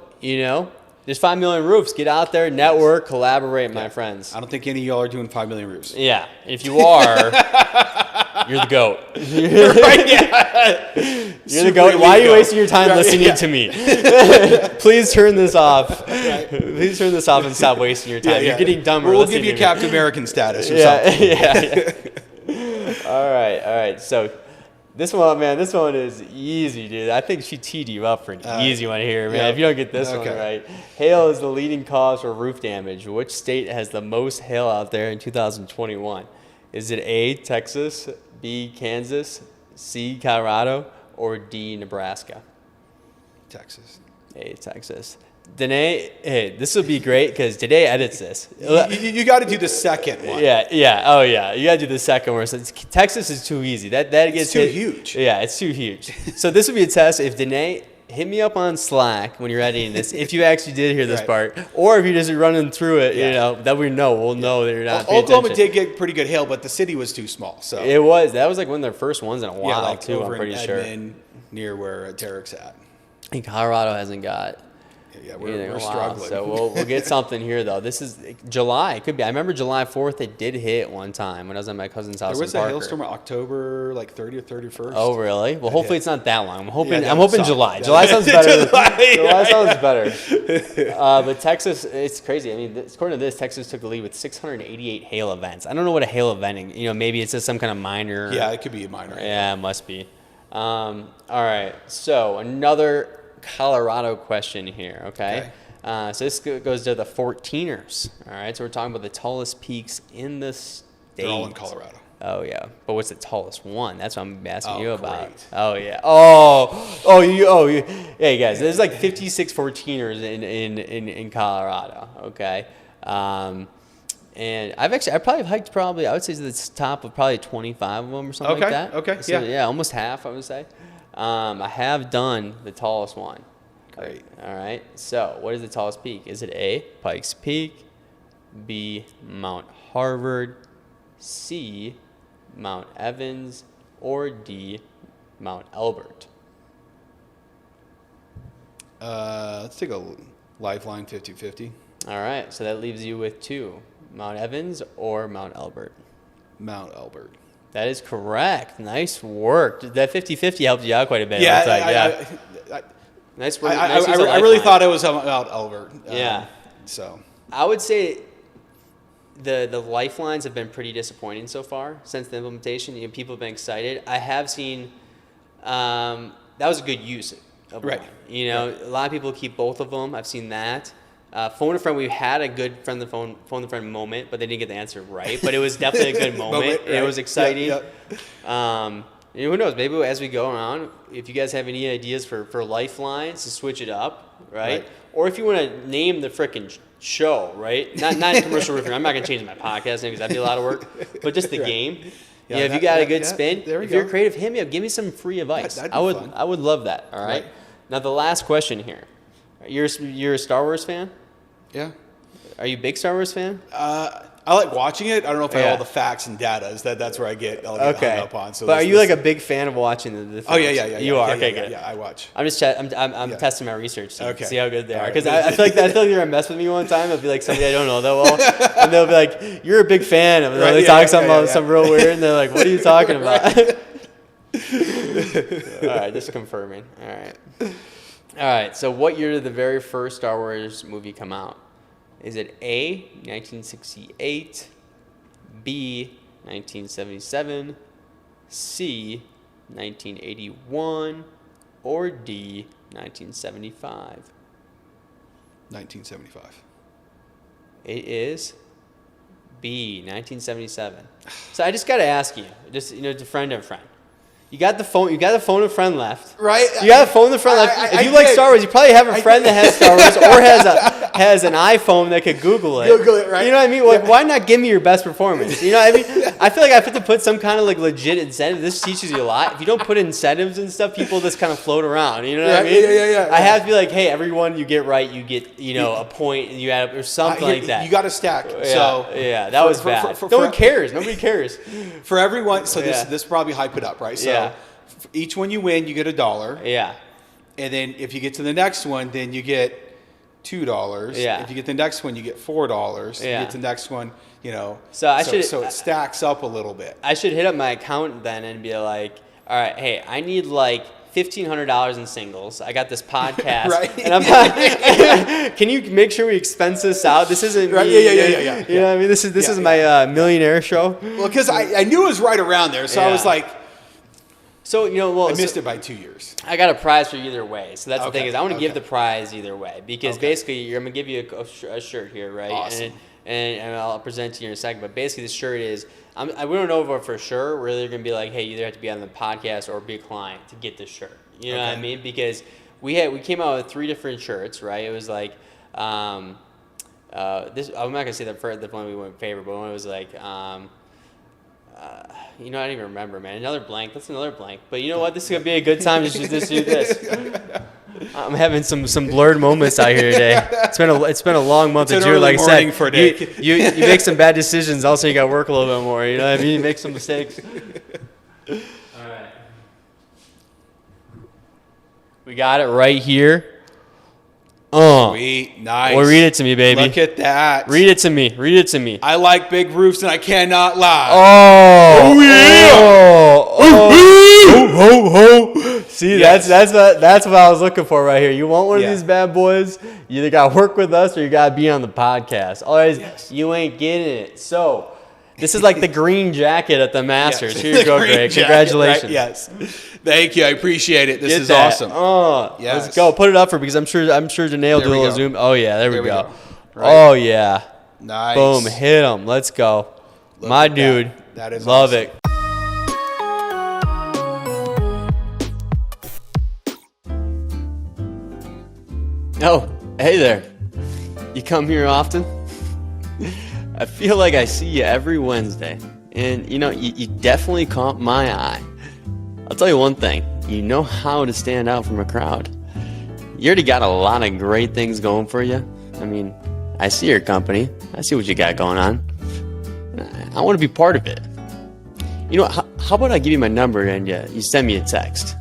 S1: There's 5 million roofs. Get out there, network, collaborate, my friends.
S2: I don't think any of y'all are doing 5 million roofs.
S1: Yeah. If you are, you're the GOAT.
S2: Right? Yeah.
S1: You're the GOAT. Why are you wasting your time listening to me? Please turn this off. Right. Please turn this off and stop wasting your time. You're getting dumber.
S2: We'll give you Captain American status or something.
S1: Yeah. All right. So this one is easy, dude. I think she teed you up for an easy one here, man. If you don't get this one right. Hail is the leading cause for roof damage. Which state has the most hail out there in 2021? Is it A, Texas, B, Kansas, C, Colorado, or D, Nebraska?
S2: Texas.
S1: A, Texas. Danae, hey, this will be great because Danae edits this.
S2: You got to do the second one.
S1: Yeah. Oh, yeah. You got to do the second one. So Texas is too easy. That gets
S2: too huge.
S1: Yeah, it's too huge. So this would be a test. If Danae, hit me up on Slack when you're editing this, if you actually did hear this part, or if you're just running through it, that we'll know that you're not paying
S2: Oklahoma
S1: attention.
S2: did get pretty good hail, but the city was too small. So
S1: that was like one of their first ones in a while, too, I'm pretty sure.
S2: Near where Derek's at.
S1: And Colorado hasn't got...
S2: Yeah, we're struggling.
S1: So we'll get something here, though. This is July. It could be. I remember July 4th. It did hit one time when I was at my cousin's house.
S2: There was a hailstorm in October, like 30th, 31st.
S1: Oh, really? Well, hopefully it's not that long. I'm hoping July. July sounds better. July sounds better. But Texas, it's crazy. I mean, according to this, Texas took the lead with 688 hail events. I don't know what a hail event. Maybe it's just some kind of minor.
S2: Yeah, it could be a minor.
S1: Yeah, it must be. All right. So another Colorado question here, okay? So this goes to the 14ers, all right? So we're talking about the tallest peaks in the state.
S2: They're all in Colorado.
S1: Oh, yeah. But what's the tallest one? That's what I'm asking you about.
S2: Great.
S1: Oh, yeah. You. Hey, guys, there's like 56 14ers in Colorado, okay? And I probably hiked I would say to the top of probably 25 of them or something like that.
S2: Okay,
S1: so, yeah, almost half, I would say. I have done the tallest one.
S2: Great.
S1: All right. So, what is the tallest peak? Is it A, Pikes Peak, B, Mount Harvard, C, Mount Evans, or D, Mount Elbert?
S2: Let's take a lifeline 50-50.
S1: All right. So that leaves you with two, Mount Evans or Mount Elbert.
S2: Mount Elbert.
S1: That is correct. Nice work. That 50-50 helped you out quite a bit.
S2: Yeah,
S1: nice work.
S2: I really thought it was Mount Elbert. So
S1: I would say the lifelines have been pretty disappointing so far since the implementation. People have been excited. I have seen that was a good use of one. A lot of people keep both of them. I've seen that. Phone a friend, we had a good phone a friend moment, but they didn't get the answer right. But it was definitely a good moment. Right. It was exciting. Who knows? Maybe as we go on, if you guys have any ideas for lifelines to switch it up, right? Or if you want to name the frickin' show, right? Not commercial roofing. I'm not gonna change my podcast name because that'd be a lot of work. But just the game. If you got a good spin, if you're creative, hit me up. Give me some free advice.
S2: I
S1: would love that. All right. Now the last question here. You're a Star Wars fan?
S2: Yeah.
S1: Are you a big Star Wars fan?
S2: I like watching it. I don't know if I have all the facts and data. That's where I'll get hung up on. So
S1: but are you like a big fan of watching the films?
S2: Oh, yeah.
S1: You are?
S2: Okay,
S1: good.
S2: Yeah, I watch.
S1: I'm just I'm testing my research to see how good they are. Because
S2: Right.
S1: I feel like they're going to mess with me one time. It'll be like somebody I don't know that well. And they'll be like, you're a big fan. And they talk something real weird. And they're like, what are you talking about? All right, just confirming. All right, so what year did the very first Star Wars movie come out? Is it A, 1968, B, 1977, C, 1981, or D, 1975?
S2: 1975. It
S1: is B, 1977. So I just got to ask you, to friend and friend. You got the phone a friend left.
S2: Right.
S1: You got a phone a friend left. If you like Star Wars, you probably have a friend that has Star Wars or has an iPhone that could Google it.
S2: Google it, right?
S1: You know what I mean? Like, why not give me your best performance? You know what I mean? I feel like I have to put some kind of like legit incentive. This teaches you a lot. If you don't put incentives and stuff, people just kind of float around. You know what I mean?
S2: Yeah.
S1: I have to be like, hey, everyone you get right, you get a point, and you add up or something like that.
S2: You got to stack.
S1: That was bad. No one cares. Nobody cares.
S2: For everyone, so this probably hype it up, right? So for each one you win, you get $1.
S1: Yeah.
S2: And then if you get to the next one, then you get $2.
S1: Yeah.
S2: If you get the next one, you get $4.
S1: Yeah.
S2: You get the next one,
S1: So
S2: so it stacks up a little bit.
S1: I should hit up my accountant then and be like, all right, hey, I need like $1,500 in singles. I got this podcast,
S2: right?
S1: And I'm not, can you make sure we expense this out? This isn't
S2: right.
S1: Me,
S2: Yeah.
S1: You know what I mean? This is my millionaire show.
S2: Well, because I knew it was right around there, so I was like,
S1: so
S2: I missed it by 2 years.
S1: I got a prize for either way. So that's the thing is I want to give the
S2: Okay.
S1: prize either way because basically I'm gonna give you a shirt here, right?
S2: Awesome.
S1: And I'll present to you in a second. But basically, the shirt is we don't know for sure. We're either gonna be like, hey, you either have to be on the podcast or be a client to get this shirt. You know what I mean? Because we came out with 3 different shirts, right? It was like this. I'm not gonna say the one we went favorite, but one was like. I don't even remember, man. Another blank. That's another blank. But you know what? This is gonna be a good time to just do this. I'm having some blurred moments out here today. It's been a long month of June. Like I said,
S2: for
S1: you make some bad decisions. Also, you got to work a little bit more. You know what I mean? You make some mistakes. All right. We got it right here.
S2: Sweet, nice.
S1: Well, read it to me, baby.
S2: Look at that.
S1: Read it to me. Read it to me.
S2: I like big roofs, and I cannot lie.
S1: Oh yeah! Ho. See,
S2: Yes.
S1: that's what I was looking for right here. You want one of these bad boys? You either got to work with us or you got to be on the podcast. Otherwise, you ain't getting it. So, this is like the green jacket at the Masters. Here you go, Greg.
S2: Jacket,
S1: Congratulations.
S2: right? Yes. Thank you. I appreciate it. This
S1: Get
S2: is
S1: that.
S2: awesome.
S1: Yes. Let's go. Put it up for because I'm sure Janae will do a little zoom. Oh yeah, there we go.
S2: Right.
S1: Oh yeah.
S2: Nice.
S1: Boom. Hit him. Let's go. My dude.
S2: That is
S1: love
S2: awesome.
S1: it. Oh, hey there. You come here often? I feel like I see you every Wednesday. And, you definitely caught my eye. I'll tell you one thing. You know how to stand out from a crowd. You already got a lot of great things going for you. I mean, I see your company. I see what you got going on. I want to be part of it. How about I give you my number and you send me a text?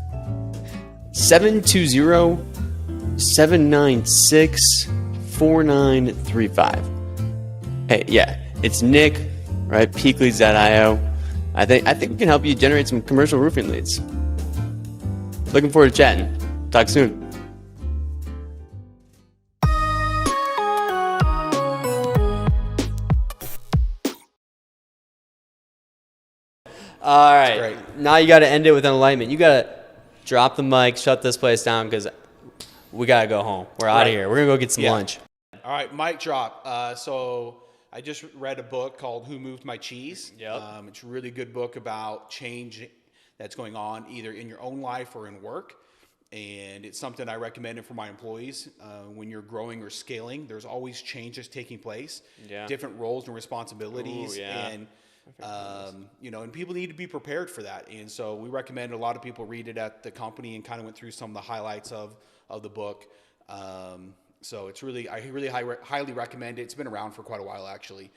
S1: 720-796-4935. Hey, yeah, it's Nick, right? Peakleads.io. I think we can help you generate some commercial roofing leads. Looking forward to chatting. Talk soon. All right.
S2: Great.
S1: Now you got to end it with an enlightenment. You got to drop the mic, shut this place down because we got to go home. We're out of here. We're going to go get some lunch.
S2: All right, mic drop. So I just read a book called Who Moved My Cheese?
S1: Yep.
S2: It's a really good book about change that's going on either in your own life or in work. And it's something I recommended for my employees. When you're growing or scaling, there's always changes taking place, different roles and responsibilities.
S1: Ooh, yeah.
S2: And and people need to be prepared for that. And so we recommend a lot of people read it at the company and kind of went through some of the highlights of the book. So it's I really highly recommend it. It's been around for quite a while actually.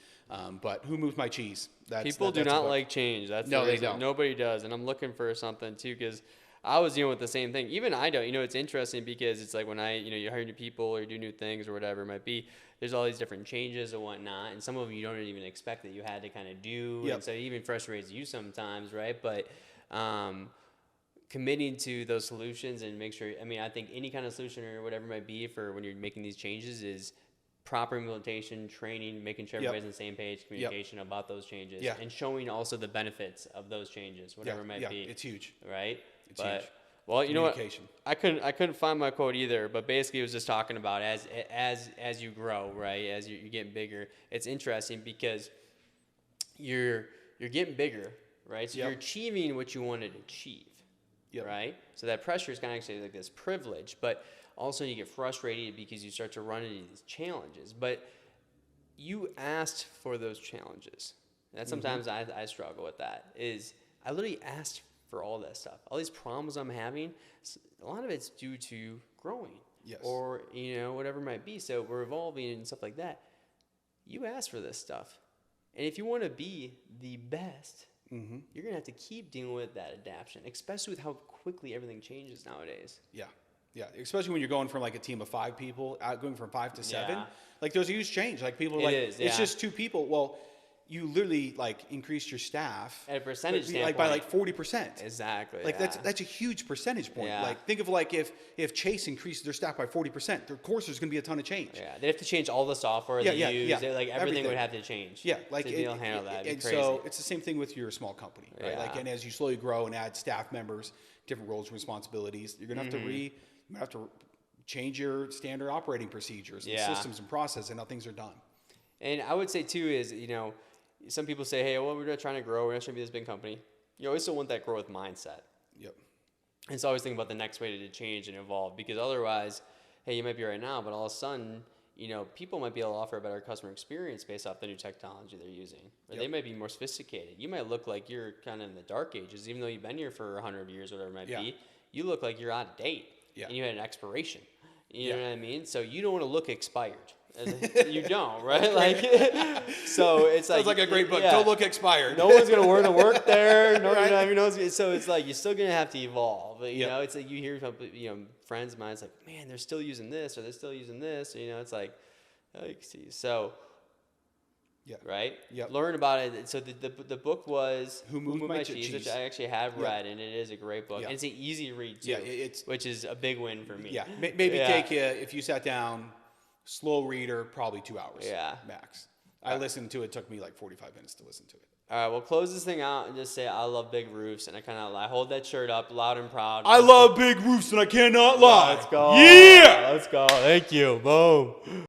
S2: But Who Moved My Cheese?
S1: People do not like change.
S2: No, they don't.
S1: Nobody does. And I'm looking for something too because I was dealing with the same thing. Even I don't. It's interesting because it's like when you hire new people or do new things or whatever it might be, there's all these different changes and whatnot. And some of them you don't even expect that you had to kind of do.
S2: Yep.
S1: And so it even frustrates you sometimes, right? But committing to those solutions and make sure, I think any kind of solution or whatever it might be for when you're making these changes is proper implementation, training, making sure everybody's on the same page, communication about those changes, and showing also the benefits of those changes, whatever it might be.
S2: It's huge.
S1: Right?
S2: It's huge.
S1: Well, you know what? I couldn't find my quote either, but basically it was just talking about as you grow, right? As you're getting bigger, it's interesting because you're getting bigger, right? So you're achieving what you wanted to achieve, right? So that pressure is kind of actually like this privilege, but also you get frustrated because you start to run into these challenges. But you asked for those challenges. And that's sometimes I struggle with that. Is I literally asked for all that stuff. All these problems I'm having, a lot of it's due to growing.
S2: Yes.
S1: Or, whatever it might be. So we're evolving and stuff like that. You asked for this stuff. And if you want to be the best, you're going to have to keep dealing with that adaptation, especially with how quickly everything changes nowadays.
S2: Yeah. Yeah, especially when you're going from like a team of 5 people, going from 5 to 7.
S1: Yeah.
S2: Like there's a huge change. Like people are like, it's just 2 people. Well, you literally like increased your staff
S1: at a percentage standpoint,
S2: like by like 40%.
S1: Exactly.
S2: Like that's a huge percentage point.
S1: Yeah.
S2: Like think of like if Chase increases their staff by 40%, of course there's going to be a ton of change.
S1: Yeah, they have to change all the software they use. Like everything would have to change.
S2: Yeah, like
S1: to handle that.
S2: And so it's the same thing with your small company, right?
S1: Yeah.
S2: Like, and as you slowly grow and add staff members, different roles and responsibilities, you're going to have to change your standard operating procedures and systems and process and how things are done.
S1: And I would say too is, some people say, hey, well, we're not trying to grow. We're not trying to be this big company. You always still want that growth mindset.
S2: Yep.
S1: And so I always think about the next way to change and evolve, because otherwise, hey, you might be right now, but all of a sudden, people might be able to offer a better customer experience based off the new technology they're using. Or they might be more sophisticated. You might look like you're kind of in the dark ages, even though you've been here for 100 years, whatever it might be. You look like you're out of date, and you had an expiration. You know what I mean? So you don't want to look expired. You don't, right? Like, so it's like,
S2: sounds like a great book. Don't look expired.
S1: No one's gonna want to work there. So it's like you're still gonna have to evolve. It's like you hear from friends of mine. It's like, man, they're still using this, or they're still using this. It's like, see. So, right. Yeah. Learn about it. So the book was
S2: Who Moved My Cheese,
S1: which I actually have read, and it is a great book. And it's an easy read too.
S2: Yeah,
S1: which is a big win for me.
S2: Yeah, maybe take you if you sat down. Slow reader, probably 2 hours. Max. I listened to it. It took me like 45 minutes to listen to it.
S1: All right, well, close this thing out and just say, I love big roofs. And I hold that shirt up loud and proud.
S2: I love big roofs and I cannot lie.
S1: Let's go.
S2: Yeah!
S1: Let's go. Thank you. Boom.